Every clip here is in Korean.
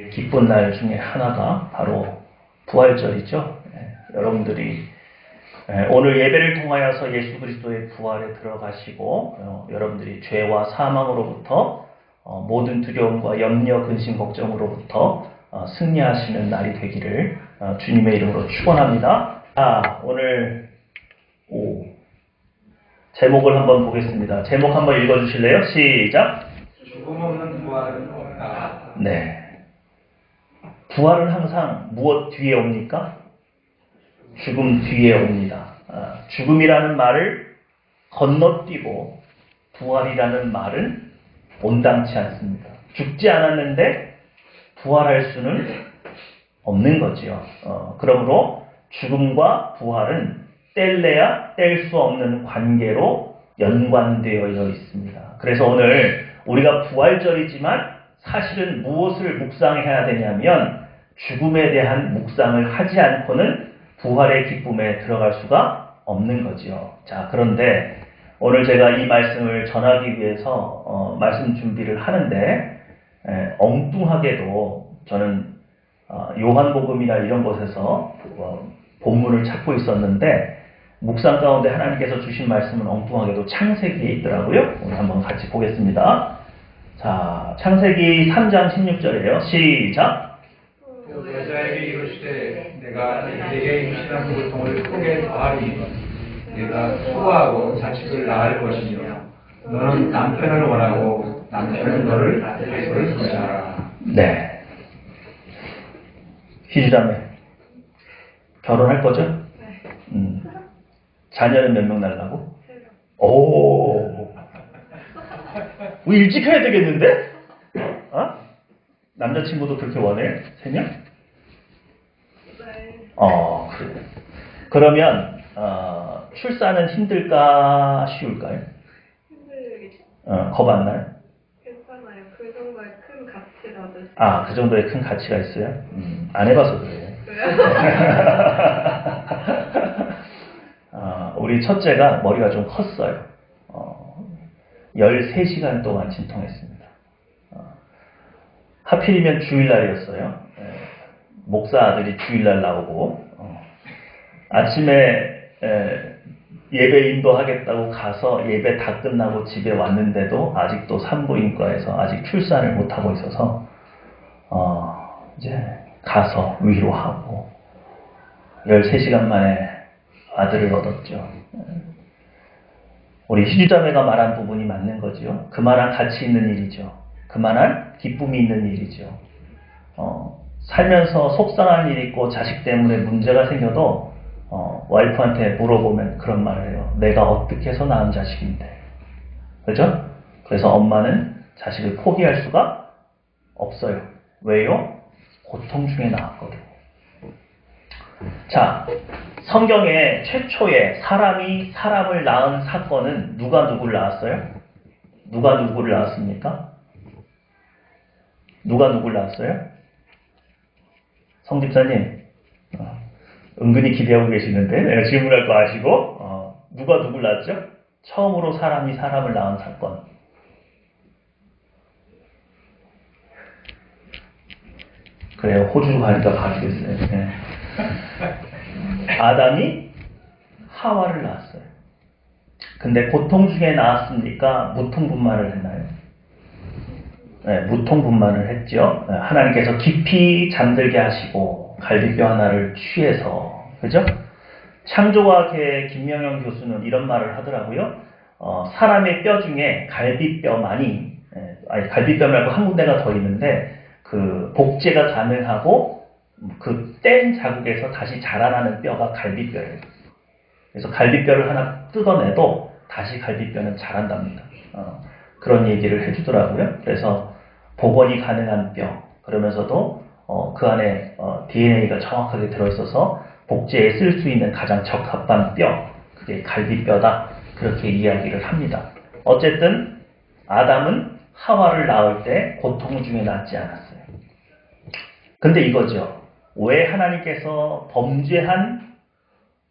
기쁜 날 중에 하나가 바로 부활절이죠. 여러분들이 오늘 예배를 통하여서 예수 그리스도의 부활에 들어가시고 여러분들이 죄와 사망으로부터 모든 두려움과 염려, 근심, 걱정으로부터 승리하시는 날이 되기를 주님의 이름으로 축원합니다. 오늘 제목을 한번 보겠습니다. 제목 한번 읽어주실래요? 시작. 죽음 없는 부활은 없다. 네. 부활은 항상 무엇 뒤에 옵니까? 죽음 뒤에 옵니다. 죽음이라는 말을 건너뛰고 부활이라는 말은 온당치 않습니다. 죽지 않았는데 부활할 수는 없는 거지요. 그러므로 죽음과 부활은 뗄래야 뗄 수 없는 관계로 연관되어 있습니다. 그래서 오늘 우리가 부활절이지만 사실은 무엇을 묵상해야 되냐면 죽음에 대한 묵상을 하지 않고는 부활의 기쁨에 들어갈 수가 없는 거지요. 자, 그런데 오늘 제가 이 말씀을 전하기 위해서 말씀 준비를 하는데 엉뚱하게도 저는 요한복음이나 이런 곳에서 본문을 찾고 있었는데 묵상 가운데 하나님께서 주신 말씀은 엉뚱하게도 창세기에 있더라고요. 오늘 한번 같이 보겠습니다. 자, 창세기 3장 16절이에요. 시작. 여자에게 이르시되 내가 네게 임신한 그 고통을 크게 더하리. 네가 수고하고 자식을 낳을 것이며 너는 남편을 원하고 남편은 너를 다스릴 것이라. 네. 희주자매 결혼할 거죠? 네. 자녀는 몇 명 낳으려고? 오. 일찍 해야 되겠는데? 남자친구도 그렇게 원해? 3명? 네. 그래. 그러면 출산은 힘들까 쉬울까요? 힘들겠죠. 겁 안 나요? 괜찮아요. 그 정도의 큰 가치라도. 그 정도의 큰 가치가 있어요? 안 해봐서 그래요. 우리 첫째가 머리가 좀 컸어요. 13시간 동안 진통했습니다. 하필이면 주일날이었어요. 목사 아들이 주일날 나오고 아침에 예배 인도하겠다고 가서 예배 다 끝나고 집에 왔는데도 아직도 산부인과에서 아직 출산을 못하고 있어서 이제 가서 위로하고 13시간 만에 아들을 얻었죠. 우리 희주자매가 말한 부분이 맞는 거죠. 그만한 가치 있는 일이죠. 그만한 기쁨이 있는 일이죠. 살면서 속상한 일이 있고 자식 때문에 문제가 생겨도 와이프한테 물어보면 그런 말을 해요. 내가 어떻게 해서 낳은 자식인데. 그죠? 그래서 엄마는 자식을 포기할 수가 없어요. 왜요? 고통 중에 낳았거든요. 자, 성경에 최초의 사람이 사람을 낳은 사건은 누가 누구를 낳았어요? 누가 누구를 낳았습니까? 누가 누구를 낳았어요? 성집사님, 은근히 기대하고 계시는데 내가 질문할 거 아시고 누가 누구를 낳았죠? 처음으로 사람이 사람을 낳은 사건. 그래요. 호주 가니까 가시겠어요. 네. 아담이 하와를 낳았어요. 근데 고통 중에 낳았습니까? 무통분만을 했나요? 네, 무통분만을 했죠. 하나님께서 깊이 잠들게 하시고 갈비뼈 하나를 취해서, 그죠? 창조과학의 김명영 교수는 이런 말을 하더라고요. 사람의 뼈 중에 갈비뼈만이, 갈비뼈 말고 한 군데가 더 있는데 그 복제가 가능하고 그 뗀 자국에서 다시 자라나는 뼈가 갈비뼈예요. 그래서 갈비뼈를 하나 뜯어내도 다시 갈비뼈는 자란답니다. 그런 얘기를 해주더라고요. 그래서 복원이 가능한 뼈, 그러면서도 그 안에 DNA가 정확하게 들어있어서 복제에 쓸 수 있는 가장 적합한 뼈, 그게 갈비뼈다. 그렇게 이야기를 합니다. 어쨌든 아담은 하와를 낳을 때 고통 중에 낳지 않았어요. 근데 이거죠. 왜 하나님께서 범죄한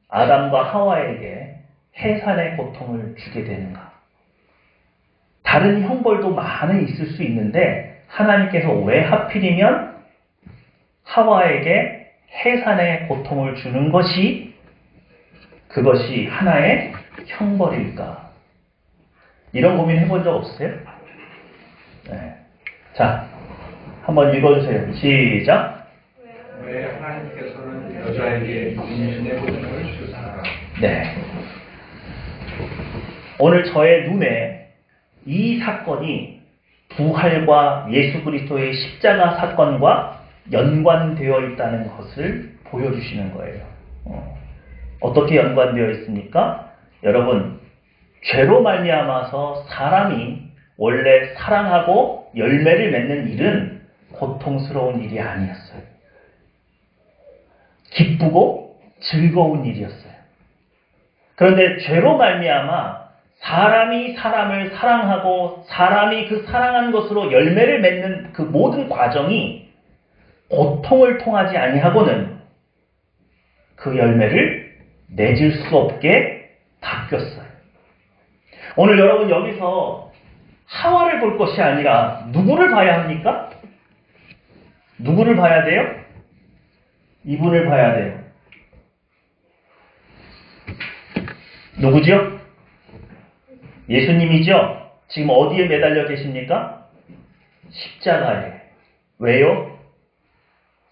아담과 하와에게 해산의 고통을 주게 되는가? 다른 형벌도 많이 있을 수 있는데 하나님께서 왜 하필이면 하와에게 해산의 고통을 주는 것이 그것이 하나의 형벌일까? 이런 고민 해본 적 없으세요? 네. 자, 한번 읽어주세요. 시작. 왜 하나님께서는 여자에게 임신의 고통을 주사라. 네. 오늘 저의 눈에 이 사건이 부활과 예수 그리스도의 십자가 사건과 연관되어 있다는 것을 보여주시는 거예요. 어떻게 연관되어 있습니까? 여러분, 죄로 말미암아서 사람이 원래 사랑하고 열매를 맺는 일은 고통스러운 일이 아니었어요. 기쁘고 즐거운 일이었어요. 그런데 죄로 말미암아 사람이 사람을 사랑하고 사람이 그 사랑한 것으로 열매를 맺는 그 모든 과정이 고통을 통하지 아니하고는 그 열매를 맺을 수 없게 바뀌었어요. 오늘 여러분 여기서 하와를 볼 것이 아니라 누구를 봐야 합니까? 누구를 봐야 돼요? 이분을 봐야 돼요. 누구죠? 예수님이죠? 지금 어디에 매달려 계십니까? 십자가에. 왜요?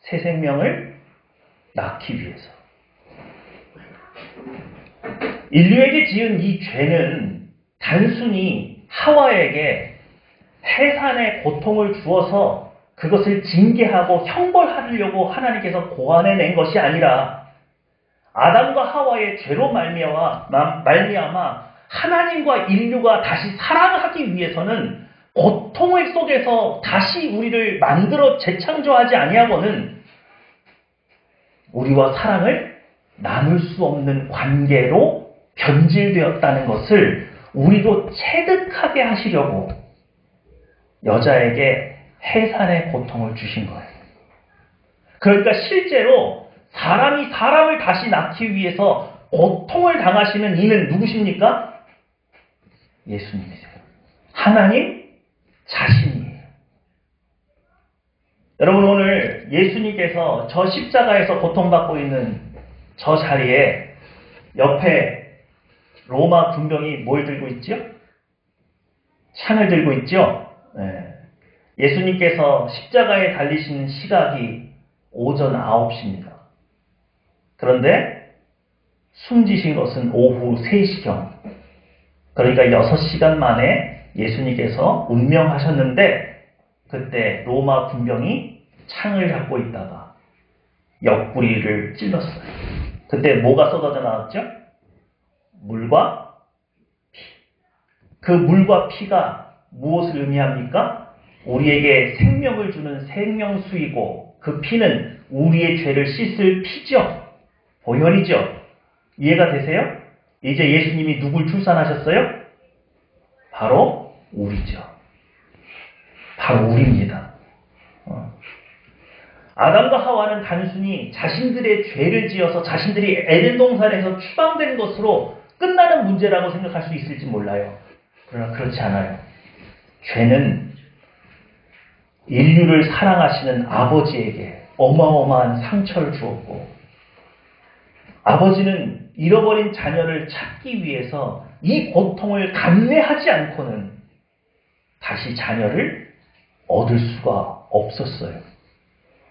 새 생명을 낳기 위해서. 인류에게 지은 이 죄는 단순히 하와에게 해산의 고통을 주어서 그것을 징계하고 형벌하려고 하나님께서 고안해낸 것이 아니라 아담과 하와의 죄로 말미암아 하나님과 인류가 다시 사랑하기 위해서는 고통의 속에서 다시 우리를 만들어 재창조하지 아니하고는 우리와 사랑을 나눌 수 없는 관계로 변질되었다는 것을 우리도 체득하게 하시려고 여자에게 해산의 고통을 주신 거예요. 그러니까 실제로 사람이 사람을 다시 낳기 위해서 고통을 당하시는 이는 누구십니까? 예수님이세요. 하나님 자신이에요. 여러분 오늘 예수님께서 저 십자가에서 고통받고 있는 저 자리에 옆에 로마 군병이 뭘 들고 있죠? 창을 들고 있죠? 네. 예수님께서 십자가에 달리신 시각이 오전 9시입니다. 그런데 숨지신 것은 오후 3시경. 그러니까 6시간 만에 예수님께서 운명하셨는데 그때 로마 군병이 창을 잡고 있다가 옆구리를 찔렀어요. 그때 뭐가 쏟아져 나왔죠? 물과 피. 그 물과 피가 무엇을 의미합니까? 우리에게 생명을 주는 생명수이고 그 피는 우리의 죄를 씻을 피죠. 보혈이죠. 이해가 되세요? 이제 예수님이 누굴 출산하셨어요? 바로 우리죠. 바로 우리입니다. 아담과 하와는 단순히 자신들의 죄를 지어서 자신들이 에덴 동산에서 추방된 것으로 끝나는 문제라고 생각할 수 있을지 몰라요. 그러나 그렇지 않아요. 죄는 인류를 사랑하시는 아버지에게 어마어마한 상처를 주었고 아버지는 잃어버린 자녀를 찾기 위해서 이 고통을 감내하지 않고는 다시 자녀를 얻을 수가 없었어요.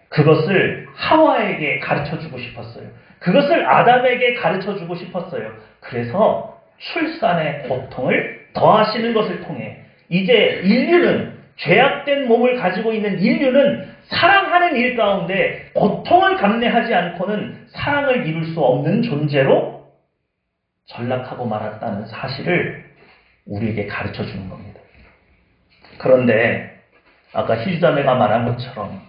그것을 하와에게 가르쳐주고 싶었어요. 그것을 아담에게 가르쳐주고 싶었어요. 그래서 출산의 고통을 더하시는 것을 통해 이제 인류는 죄악된 몸을 가지고 있는 인류는 사랑하는 일 가운데 고통을 감내하지 않고는 사랑을 이룰 수 없는 존재로 전락하고 말았다는 사실을 우리에게 가르쳐 주는 겁니다. 그런데 아까 희주자매가 말한 것처럼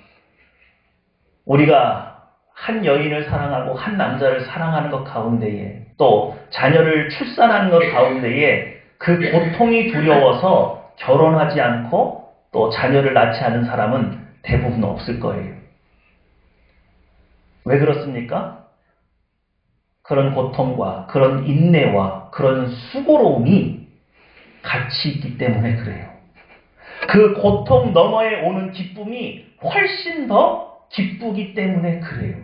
우리가 한 여인을 사랑하고 한 남자를 사랑하는 것 가운데에 또 자녀를 출산하는 것 가운데에 그 고통이 두려워서 결혼하지 않고 또 자녀를 낳지 않은 사람은 대부분 없을 거예요. 왜 그렇습니까? 그런 고통과 그런 인내와 그런 수고로움이 같이 있기 때문에 그래요. 그 고통 너머에 오는 기쁨이 훨씬 더 기쁘기 때문에 그래요.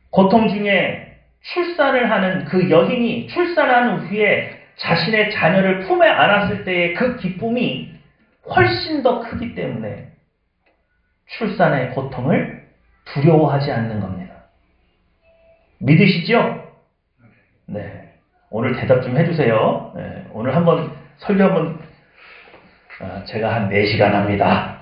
고통 중에 출산을 하는 그 여인이 출산한 후에 자신의 자녀를 품에 안았을 때의 그 기쁨이 훨씬 더 크기 때문에 출산의 고통을 두려워하지 않는 겁니다. 믿으시죠? 네. 오늘 대답 좀 해주세요. 네. 오늘 한번 설교 한번 제가 한 4시간 합니다.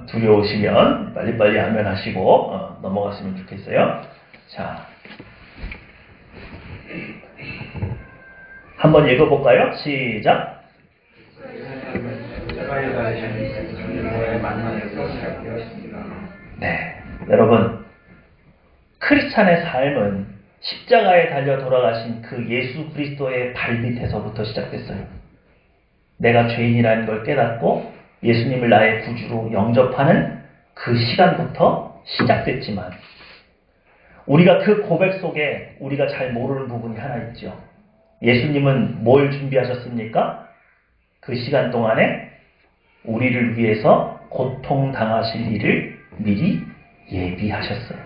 두려우시면 빨리빨리 하면 하시고 넘어갔으면 좋겠어요. 자, 한번 읽어볼까요? 시작. 십자가에 달리신 주님과의 만남에서 시작되었습니다. 네, 여러분, 크리스찬의 삶은 십자가에 달려 돌아가신 그 예수 그리스도의 발밑에서부터 시작됐어요. 내가 죄인이라는 걸 깨닫고 예수님을 나의 구주로 영접하는 그 시간부터 시작됐지만 우리가 그 고백 속에 우리가 잘 모르는 부분이 하나 있죠. 예수님은 뭘 준비하셨습니까? 그 시간 동안에 우리를 위해서 고통당하실 일을 미리 예비하셨어요.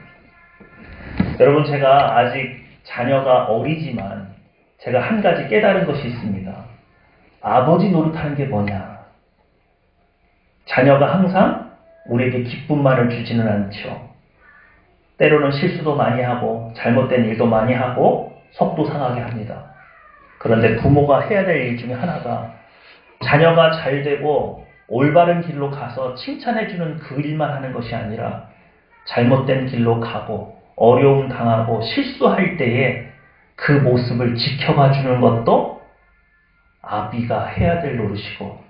여러분, 제가 아직 자녀가 어리지만 제가 한 가지 깨달은 것이 있습니다. 아버지 노릇하는 게 뭐냐? 자녀가 항상 우리에게 기쁨만을 주지는 않죠. 때로는 실수도 많이 하고 잘못된 일도 많이 하고 속도 상하게 합니다. 그런데 부모가 해야 될 일 중에 하나가 자녀가 잘 되고 올바른 길로 가서 칭찬해주는 그 일만 하는 것이 아니라 잘못된 길로 가고 어려움 당하고 실수할 때에 그 모습을 지켜봐 주는 것도 아비가 해야 될 노릇이고,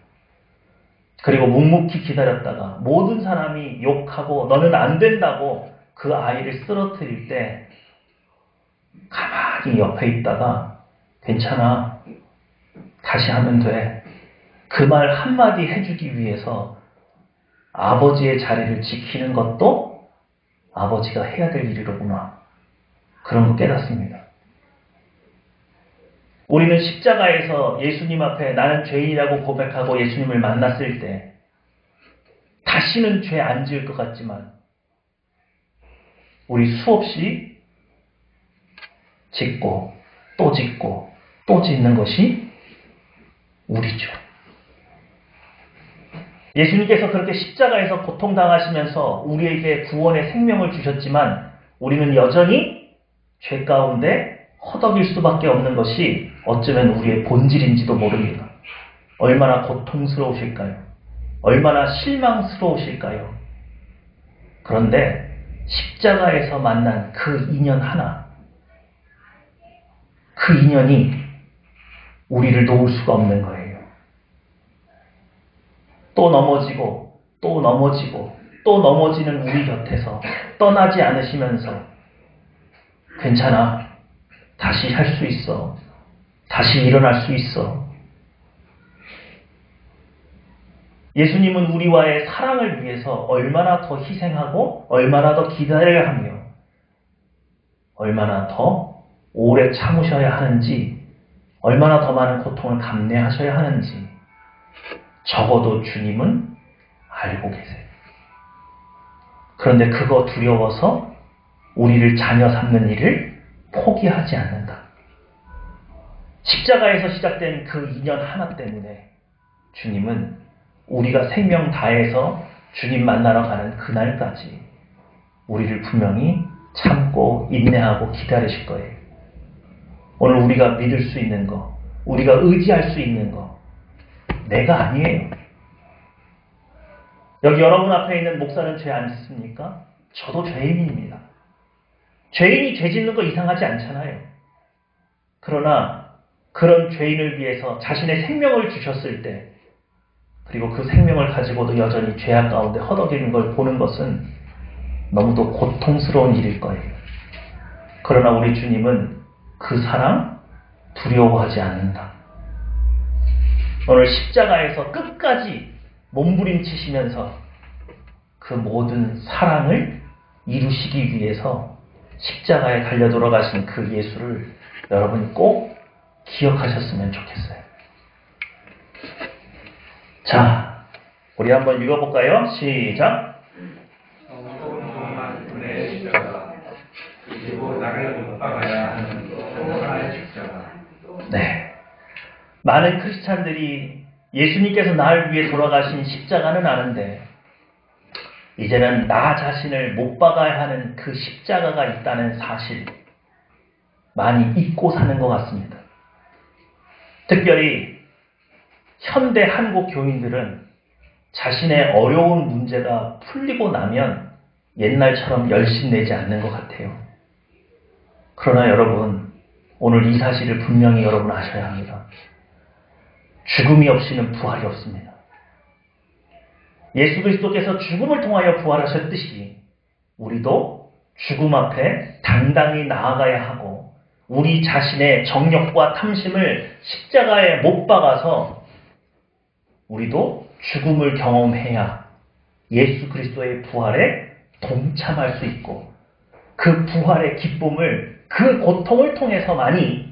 그리고 묵묵히 기다렸다가 모든 사람이 욕하고 너는 안 된다고 그 아이를 쓰러뜨릴 때 가만히 옆에 있다가 괜찮아, 다시 하면 돼, 그 말 한마디 해주기 위해서 아버지의 자리를 지키는 것도 아버지가 해야 될 일이로구나, 그런 거 깨닫습니다. 우리는 십자가에서 예수님 앞에 나는 죄인이라고 고백하고 예수님을 만났을 때 다시는 죄 안 지을 것 같지만 우리 수없이 짓고 또 짓고 또 짓는 것이 우리죠. 예수님께서 그렇게 십자가에서 고통당하시면서 우리에게 구원의 생명을 주셨지만 우리는 여전히 죄 가운데 허덕일 수밖에 없는 것이 어쩌면 우리의 본질인지도 모릅니다. 얼마나 고통스러우실까요? 얼마나 실망스러우실까요? 그런데 십자가에서 만난 그 인연 하나, 그 인연이 우리를 놓을 수가 없는 거예요. 또 넘어지고 또 넘어지고 또 넘어지는 우리 곁에서 떠나지 않으시면서 괜찮아, 다시 할 수 있어, 다시 일어날 수 있어. 예수님은 우리와의 사랑을 위해서 얼마나 더 희생하고 얼마나 더 기다려야 하며 얼마나 더 오래 참으셔야 하는지, 얼마나 더 많은 고통을 감내하셔야 하는지 적어도 주님은 알고 계세요. 그런데 그거 두려워서 우리를 자녀 삼는 일을 포기하지 않는다. 십자가에서 시작된 그 인연 하나 때문에 주님은 우리가 생명 다해서 주님 만나러 가는 그날까지 우리를 분명히 참고 인내하고 기다리실 거예요. 오늘 우리가 믿을 수 있는 거, 우리가 의지할 수 있는 거, 내가 아니에요. 여기 여러분 앞에 있는 목사는 죄 안 짓습니까? 저도 죄인입니다. 죄인이 죄 짓는 거 이상하지 않잖아요. 그러나 그런 죄인을 위해서 자신의 생명을 주셨을 때, 그리고 그 생명을 가지고도 여전히 죄악 가운데 허덕이는 걸 보는 것은 너무도 고통스러운 일일 거예요. 그러나 우리 주님은 그 사랑 두려워하지 않는다. 오늘 십자가에서 끝까지 몸부림치시면서 그 모든 사랑을 이루시기 위해서 십자가에 달려 돌아가신 그 예수를 여러분이 꼭 기억하셨으면 좋겠어요. 자, 우리 한번 읽어볼까요? 시작. 많은 크리스찬들이 예수님께서 나를 위해 돌아가신 십자가는 아는데 이제는 나 자신을 못 박아야 하는 그 십자가가 있다는 사실 많이 잊고 사는 것 같습니다. 특별히 현대 한국 교인들은 자신의 어려운 문제가 풀리고 나면 옛날처럼 열심내지 않는 것 같아요. 그러나 여러분, 오늘 이 사실을 분명히 여러분 아셔야 합니다. 죽음이 없이는 부활이 없습니다. 예수 그리스도께서 죽음을 통하여 부활하셨듯이 우리도 죽음 앞에 당당히 나아가야 하고 우리 자신의 정욕과 탐심을 십자가에 못 박아서 우리도 죽음을 경험해야 예수 그리스도의 부활에 동참할 수 있고 그 부활의 기쁨을 그 고통을 통해서만이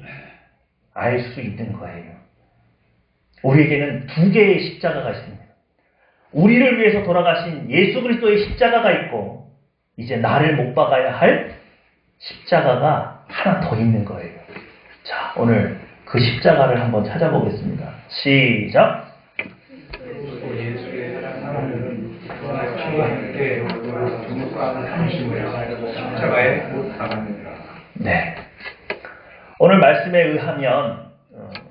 알 수 있는 거예요. 우리에게는 두 개의 십자가가 있습니다. 우리를 위해서 돌아가신 예수 그리스도의 십자가가 있고 이제 나를 못 박아야 할 십자가가 하나 더 있는 거예요. 자, 오늘 그 십자가를 한번 찾아보겠습니다. 시작! 예수의 사랑은 주와 함께 중국과 탐심을 십자가에 못 박았느니라. 네. 오늘 말씀에 의하면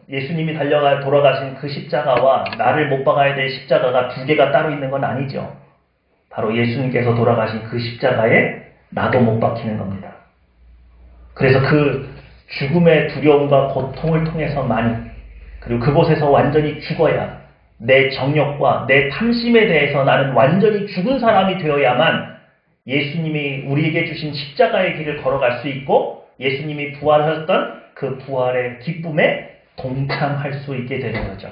예수님이 돌아가신 그 십자가와 나를 못 박아야 될 십자가가 두 개가 따로 있는 건 아니죠. 바로 예수님께서 돌아가신 그 십자가에 나도 못 박히는 겁니다. 그래서 그 죽음의 두려움과 고통을 통해서만이 그리고 그곳에서 완전히 죽어야 내 정욕과 내 탐심에 대해서 나는 완전히 죽은 사람이 되어야만 예수님이 우리에게 주신 십자가의 길을 걸어갈 수 있고 예수님이 부활하셨던 그 부활의 기쁨에 동참할 수 있게 되는 거죠.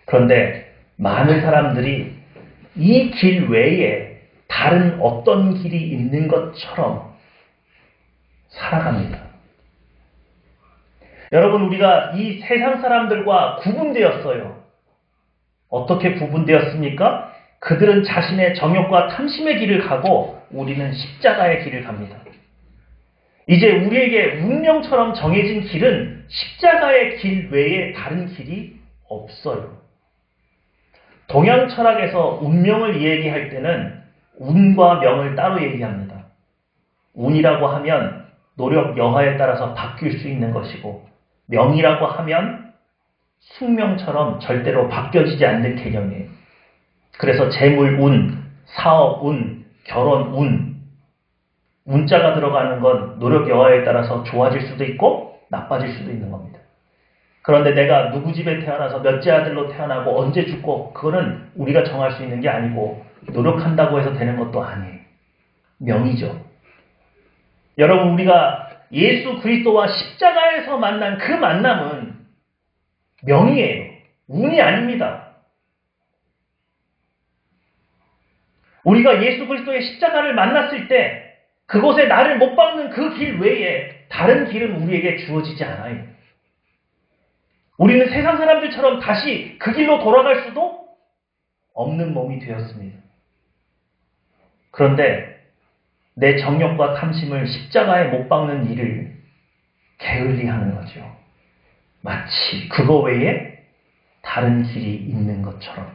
그런데 많은 사람들이 이 길 외에 다른 어떤 길이 있는 것처럼 살아갑니다. 여러분, 우리가 이 세상 사람들과 구분되었어요. 어떻게 구분되었습니까? 그들은 자신의 정욕과 탐심의 길을 가고 우리는 십자가의 길을 갑니다. 이제 우리에게 운명처럼 정해진 길은 십자가의 길 외에 다른 길이 없어요. 동양 철학에서 운명을 얘기할 때는 운과 명을 따로 얘기합니다. 운이라고 하면 노력 여하에 따라서 바뀔 수 있는 것이고 명이라고 하면 숙명처럼 절대로 바뀌어지지 않는 개념이에요. 그래서 재물운, 사업운, 결혼운, 운자가 들어가는 건 노력 여하에 따라서 좋아질 수도 있고 나빠질 수도 있는 겁니다. 그런데 내가 누구 집에 태어나서 몇째 아들로 태어나고 언제 죽고 그거는 우리가 정할 수 있는 게 아니고 노력한다고 해서 되는 것도 아니에요. 명이죠. 여러분, 우리가 예수 그리스도와 십자가에서 만난 그 만남은 명이에요. 운이 아닙니다. 우리가 예수 그리스도의 십자가를 만났을 때 그곳에 나를 못 박는 그 길 외에 다른 길은 우리에게 주어지지 않아요. 우리는 세상 사람들처럼 다시 그 길로 돌아갈 수도 없는 몸이 되었습니다. 그런데 내 정욕과 탐심을 십자가에 못 박는 일을 게을리하는 거죠. 마치 그거 외에 다른 길이 있는 것처럼.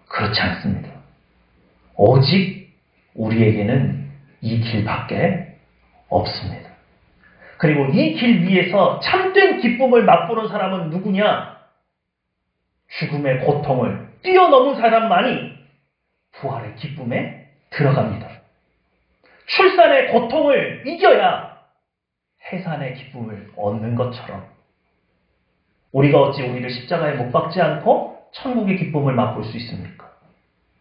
그렇지 않습니다. 오직 우리에게는 이 길밖에 없습니다. 그리고 이 길 위에서 참된 기쁨을 맛보는 사람은 누구냐? 죽음의 고통을 뛰어넘은 사람만이 부활의 기쁨에 들어갑니다. 출산의 고통을 이겨야 해산의 기쁨을 얻는 것처럼 우리가 어찌 우리를 십자가에 못 박지 않고 천국의 기쁨을 맛볼 수 있습니까?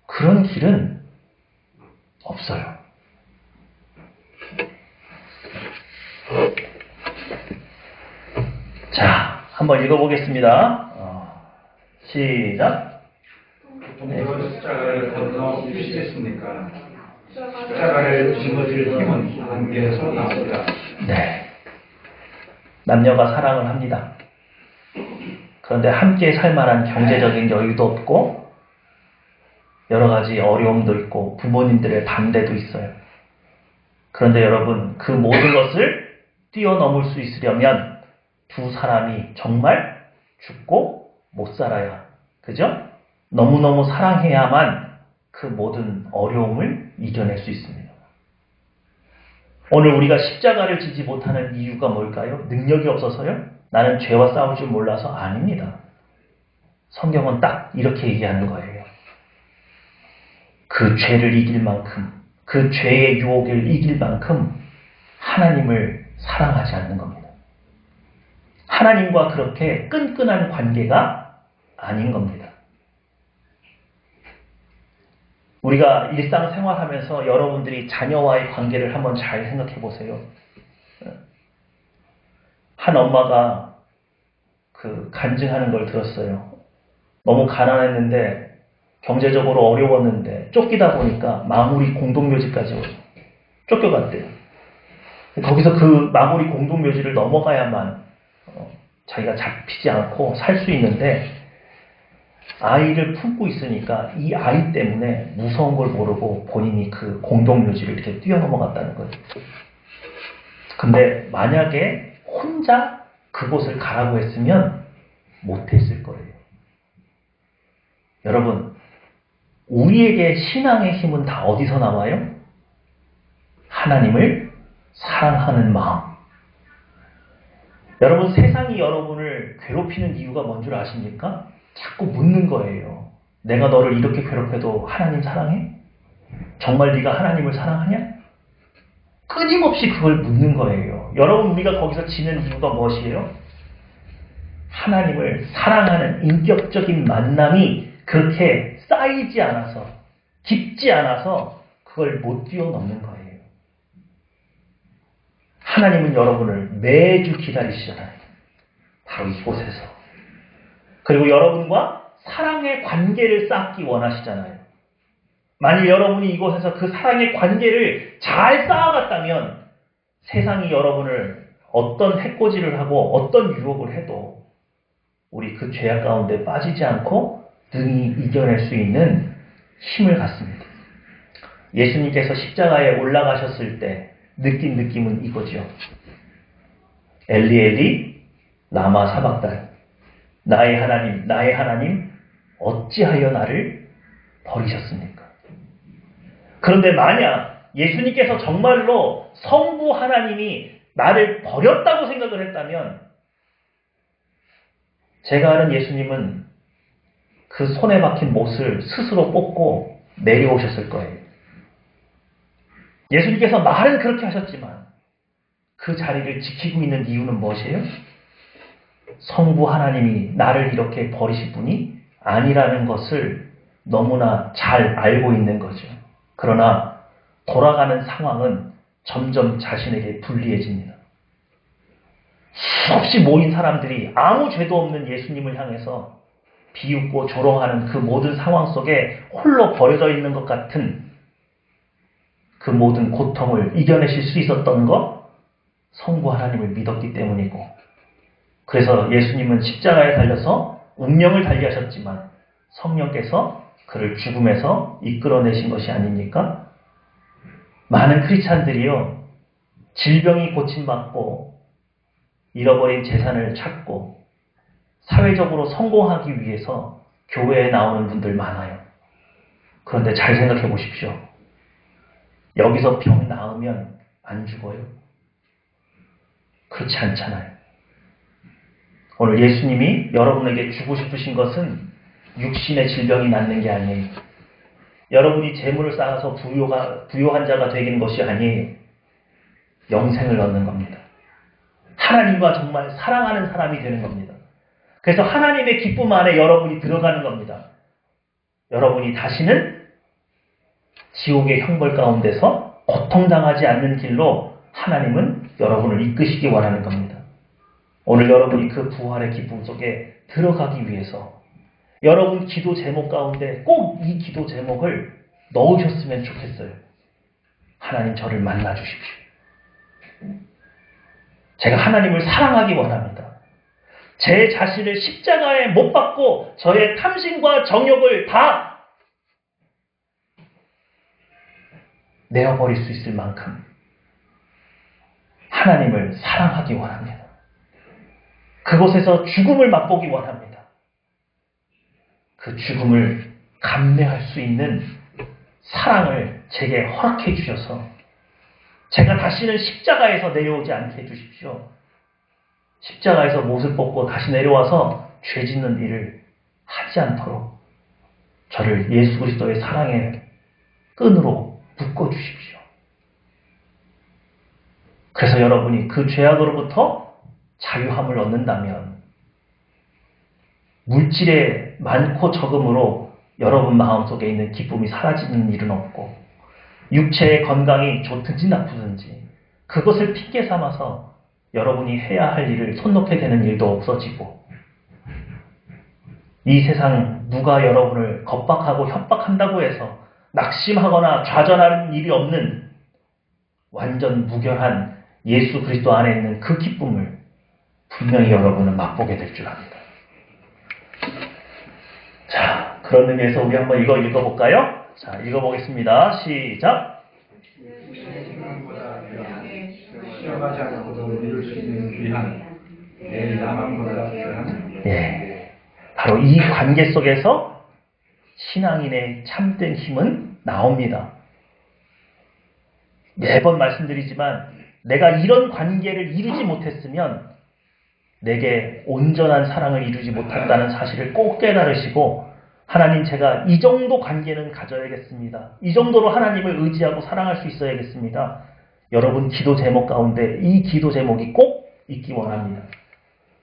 그런 길은 없어요. 자, 한번 읽어보겠습니다. 시작. 이런 십자가를 건너 주시겠습니까? 십자가를 짊어질 힘은 안개에서 나옵니다. 네. 남녀가 사랑을 합니다. 그런데 함께 살 만한 경제적인 여유도 없고 여러 가지 어려움도 있고 부모님들의 반대도 있어요. 그런데 여러분, 그 모든 것을 뛰어넘을 수 있으려면 두 사람이 정말 죽고 못 살아야, 그죠? 너무너무 사랑해야만 그 모든 어려움을 이겨낼 수 있습니다. 오늘 우리가 십자가를 지지 못하는 이유가 뭘까요? 능력이 없어서요? 나는 죄와 싸울 줄 몰라서? 아닙니다. 성경은 딱 이렇게 얘기하는 거예요. 그 죄를 이길 만큼, 그 죄의 유혹을 이길 만큼 하나님을 사랑하지 않는 겁니다. 하나님과 그렇게 끈끈한 관계가 아닌 겁니다. 우리가 일상생활하면서 여러분들이 자녀와의 관계를 한번 잘 생각해 보세요. 한 엄마가 간증하는 걸 들었어요. 너무 가난했는데 경제적으로 어려웠는데 쫓기다 보니까 마무리 공동묘지까지 쫓겨갔대요. 거기서 그 마무리 공동묘지를 넘어가야만 자기가 잡히지 않고 살 수 있는데 아이를 품고 있으니까 이 아이 때문에 무서운 걸 모르고 본인이 그 공동묘지를 이렇게 뛰어넘어갔다는 거예요. 근데 만약에 혼자 그곳을 가라고 했으면 못했을 거예요. 여러분, 우리에게 신앙의 힘은 다 어디서 나와요? 하나님을 사랑하는 마음. 여러분, 세상이 여러분을 괴롭히는 이유가 뭔 줄 아십니까? 자꾸 묻는 거예요. 내가 너를 이렇게 괴롭혀도 하나님 사랑해? 정말 네가 하나님을 사랑하냐? 끊임없이 그걸 묻는 거예요. 여러분, 우리가 거기서 지는 이유가 무엇이에요? 하나님을 사랑하는 인격적인 만남이 그렇게 쌓이지 않아서, 깊지 않아서 그걸 못 뛰어넘는 거예요. 하나님은 여러분을 매주 기다리시잖아요. 바로 이곳에서. 그리고 여러분과 사랑의 관계를 쌓기 원하시잖아요. 만일 여러분이 이곳에서 그 사랑의 관계를 잘 쌓아갔다면 세상이 여러분을 어떤 해코지를 하고 어떤 유혹을 해도 우리 그 죄악 가운데 빠지지 않고 능히 이겨낼 수 있는 힘을 갖습니다. 예수님께서 십자가에 올라가셨을 때 느낀 느낌은 이거죠. 엘리 엘리 라마 사박다니, 나의 하나님 어찌하여 나를 버리셨습니까? 그런데 만약 예수님께서 정말로 성부 하나님이 나를 버렸다고 생각을 했다면 제가 아는 예수님은 그 손에 박힌 못을 스스로 뽑고 내려오셨을 거예요. 예수님께서 말은 그렇게 하셨지만 그 자리를 지키고 있는 이유는 무엇이에요? 성부 하나님이 나를 이렇게 버리실 분이 아니라는 것을 너무나 잘 알고 있는 거죠. 그러나 돌아가는 상황은 점점 자신에게 불리해집니다. 수없이 모인 사람들이 아무 죄도 없는 예수님을 향해서 비웃고 조롱하는 그 모든 상황 속에 홀로 버려져 있는 것 같은 그 모든 고통을 이겨내실 수 있었던 것, 성부 하나님을 믿었기 때문이고, 그래서 예수님은 십자가에 달려서 운명을 달리하셨지만 성령께서 그를 죽음에서 이끌어내신 것이 아닙니까? 많은 크리스찬들이요, 질병이 고침받고 잃어버린 재산을 찾고 사회적으로 성공하기 위해서 교회에 나오는 분들 많아요. 그런데 잘 생각해 보십시오. 여기서 병 나으면 안 죽어요? 그렇지 않잖아요. 오늘 예수님이 여러분에게 주고 싶으신 것은 육신의 질병이 낫는 게 아니에요. 여러분이 재물을 쌓아서 부요한 자가 되는 것이 아니에요. 영생을 얻는 겁니다. 하나님과 정말 사랑하는 사람이 되는 겁니다. 그래서 하나님의 기쁨 안에 여러분이 들어가는 겁니다. 여러분이 다시는 지옥의 형벌 가운데서 고통당하지 않는 길로 하나님은 여러분을 이끄시기 원하는 겁니다. 오늘 여러분이 그 부활의 기쁨 속에 들어가기 위해서 여러분 기도 제목 가운데 꼭 이 기도 제목을 넣으셨으면 좋겠어요. 하나님, 저를 만나 주십시오. 제가 하나님을 사랑하기 원합니다. 제 자신을 십자가에 못 박고 저의 탐심과 정욕을 다 내어버릴 수 있을 만큼 하나님을 사랑하기 원합니다. 그곳에서 죽음을 맛보기 원합니다. 그 죽음을 감내할 수 있는 사랑을 제게 허락해 주셔서 제가 다시는 십자가에서 내려오지 않게 해주십시오. 십자가에서 못을 벗고 다시 내려와서 죄 짓는 일을 하지 않도록 저를 예수 그리스도의 사랑의 끈으로 묶어 주십시오. 그래서 여러분이 그 죄악으로부터 자유함을 얻는다면 물질의 많고 적음으로 여러분 마음속에 있는 기쁨이 사라지는 일은 없고 육체의 건강이 좋든지 나쁘든지 그것을 핑계 삼아서 여러분이 해야 할 일을 손 놓게 되는 일도 없어지고 이 세상 누가 여러분을 겁박하고 협박한다고 해서 낙심하거나 좌절하는 일이 없는 완전 무결한 예수 그리스도 안에 있는 그 기쁨을 분명히 여러분은 맛보게 될 줄 압니다. 자, 그런 의미에서 우리 한번 이거 읽어볼까요? 자, 읽어보겠습니다. 시작. 시험하지 않고도 이룰 수 있는 귀한 내 야망보다 귀한 바로 이 관계 속에서 신앙인의 참된 힘은 나옵니다. 매번 말씀드리지만 내가 이런 관계를 이루지 못했으면 내게 온전한 사랑을 이루지 못한다는 사실을 꼭 깨달으시고 하나님 제가 이 정도 관계는 가져야겠습니다. 이 정도로 하나님을 의지하고 사랑할 수 있어야겠습니다. 여러분 기도 제목 가운데 이 기도 제목이 꼭 있기 원합니다.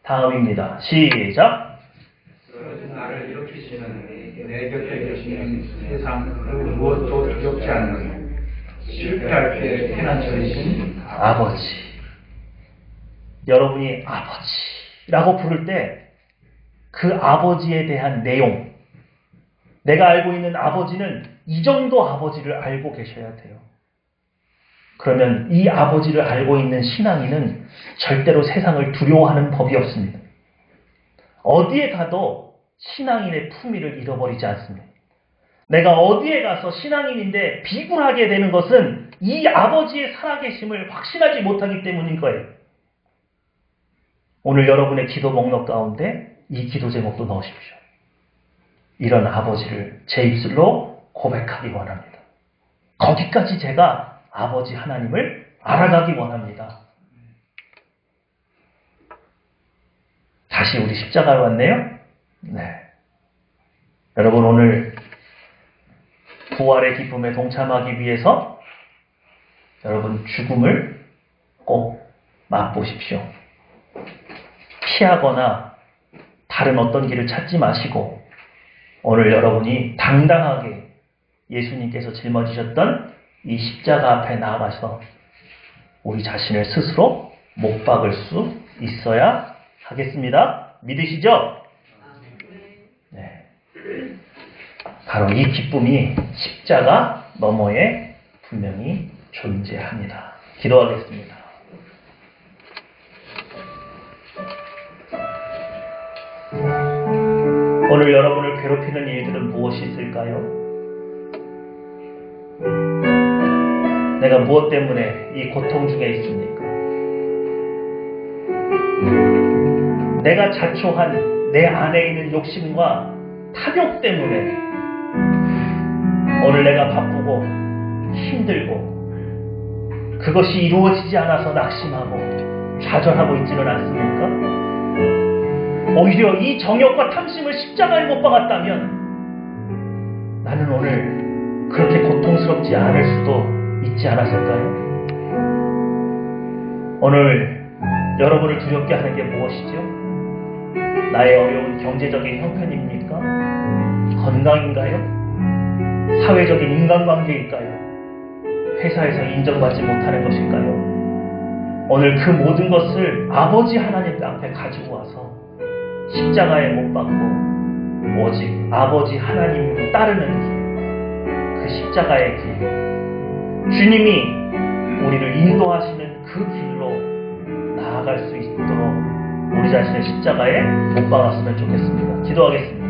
다음입니다. 시작. 쓰러진 나를 일으키시는 내 곁에 계시는 세상 그 무엇도 두렵지 않는 실패할 때 피난처이신 아버지. 여러분이 아버지라고 부를 때 그 아버지에 대한 내용, 내가 알고 있는 아버지는 이 정도 아버지를 알고 계셔야 돼요. 그러면 이 아버지를 알고 있는 신앙인은 절대로 세상을 두려워하는 법이 없습니다. 어디에 가도 신앙인의 품위를 잃어버리지 않습니다. 내가 어디에 가서 신앙인인데 비굴하게 되는 것은 이 아버지의 살아계심을 확신하지 못하기 때문인 거예요. 오늘 여러분의 기도 목록 가운데 이 기도 제목도 넣으십시오. 이런 아버지를 제 입술로 고백하기 원합니다. 거기까지 제가 아버지 하나님을 알아가기 원합니다. 다시 우리 십자가로 왔네요. 네. 여러분 오늘 부활의 기쁨에 동참하기 위해서 여러분 죽음을 꼭 맛보십시오. 피하거나 다른 어떤 길을 찾지 마시고 오늘 여러분이 당당하게 예수님께서 짊어지셨던 이 십자가 앞에 나아가서 우리 자신을 스스로 못 박을 수 있어야 하겠습니다. 믿으시죠? 네. 바로 이 기쁨이 십자가 너머에 분명히 존재합니다. 기도하겠습니다. 오늘 여러분을 괴롭히는 일들은 무엇이 있을까요? 내가 무엇 때문에 이 고통 중에 있습니까? 내가 자초한 내 안에 있는 욕심과 탐욕 때문에 오늘 내가 바쁘고 힘들고 그것이 이루어지지 않아서 낙심하고 좌절하고 있지는 않습니까? 오히려 이 정욕과 탐심을 십자가에 못 박았다면 나는 오늘 그렇게 고통스럽지 않을 수도 있지 않았을까요? 오늘 여러분을 두렵게 하는 게 무엇이죠? 나의 어려운 경제적인 형편입니까? 건강인가요? 사회적인 인간관계일까요? 회사에서 인정받지 못하는 것일까요? 오늘 그 모든 것을 아버지 하나님 앞에 가지고 와서 십자가에 못 박고 오직 아버지 하나님을 따르는 길, 그 십자가의 길, 주님이 우리를 인도하시는 그 길로 나아갈 수 있도록 우리 자신의 십자가에 못 박았으면 좋겠습니다. 기도하겠습니다.